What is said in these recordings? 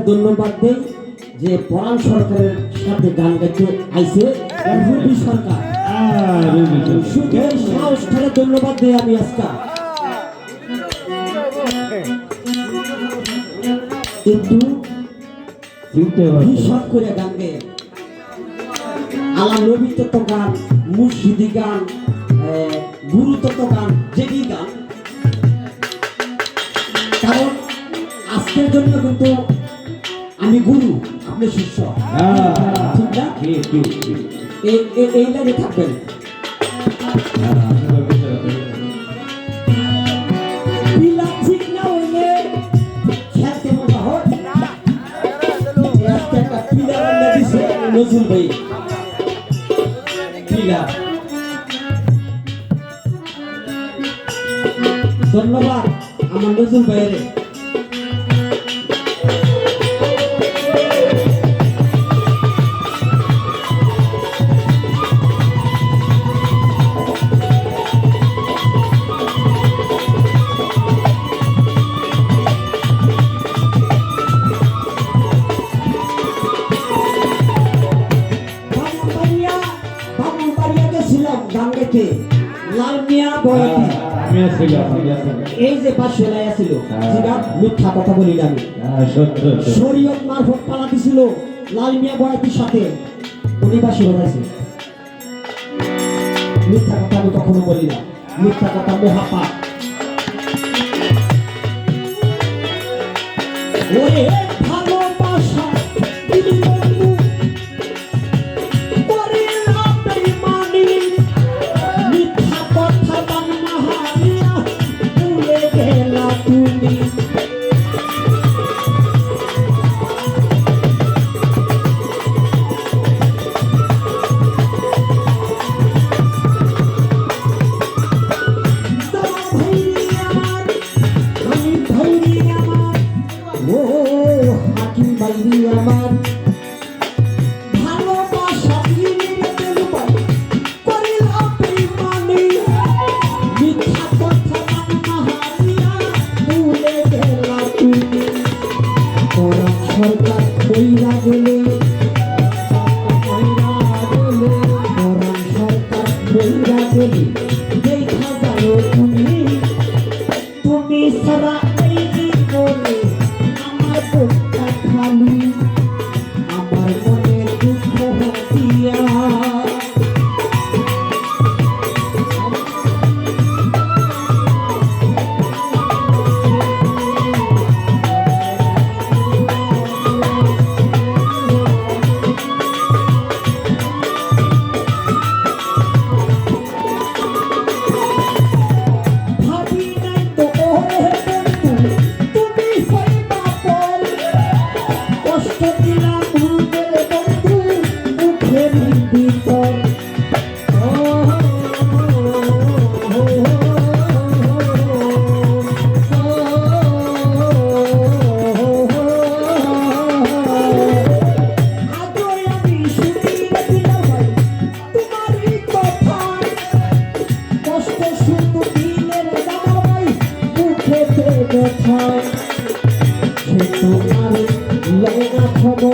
ধন্যবাদ দেই যে পরাণ সরকারের সাথে গান গাইতে আইছে রবি সরকার সাহসটারে ধন্যবাদ দেই আমি আজকে কিন্তু চিনতে পারছি না। হিসাব করে গান গেয়ে আলা নবী তত্ত্ব গান, মুর্শিদি গান, গুরু তত্ত্ব গান, যেটি গান, কারণ আজকের জন্য কিন্তু আমি গুরু, আপনি শিষ্য, ঠিক না? এই লাইনে থাকবেন। পিলা ঠিক না হইলে খেলতে মজা হয়। আজকে একটা পিলা রান্না দিছে নজরুল ভাই, পিলা। ধন্যবাদ আমার নজরুল ভাইয়ের। লাল মিয়া বয়াতি এই যে পাশে ছিল যেটা মিথ্যা কথা বলি না আমি, শরীয়ত মারফত পালা দিছিল লাল মিয়া বয়াতির সাথে, উনি পাশে বাজাইছে। মিথ্যা কথা আমি কখনো বলি না, মিথ্যা কথা মহাপাপ। ওরে ভালোবাসা দিলি বন্ধু আমার ভালোবাসা করিলাম বেঈমানি, মিথ্যা কথা মাহারিয়া ভুলে গেলা তুমি। পরাণ সরকার কইরা গেলে, পরাণ সরকার কইরা গেলে দেখা গেল তুমি, তুমি সারা এই জীবনে আমার বুকটা খালি, আমার মনে দুঃখ হাতিয়া। ভাবি নাই তো ওরে বন্ধু তুমি হইবা পর, কষ্ট দিলাম ভুলের বন্ধু মুখের ভিতর। আজও আমি শুনিয়ে দিলাম ভাই তোমারই কথা, কষ্ট শুধু দিলের জামাই মুখেতে ব্যথা। সে তোমার লয় না খবর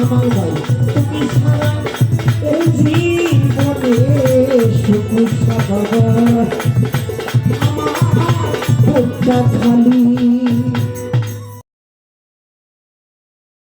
আমার ভাই তুমি ছাড়া এই জীবনে সুখ সাগর আমার বুকটা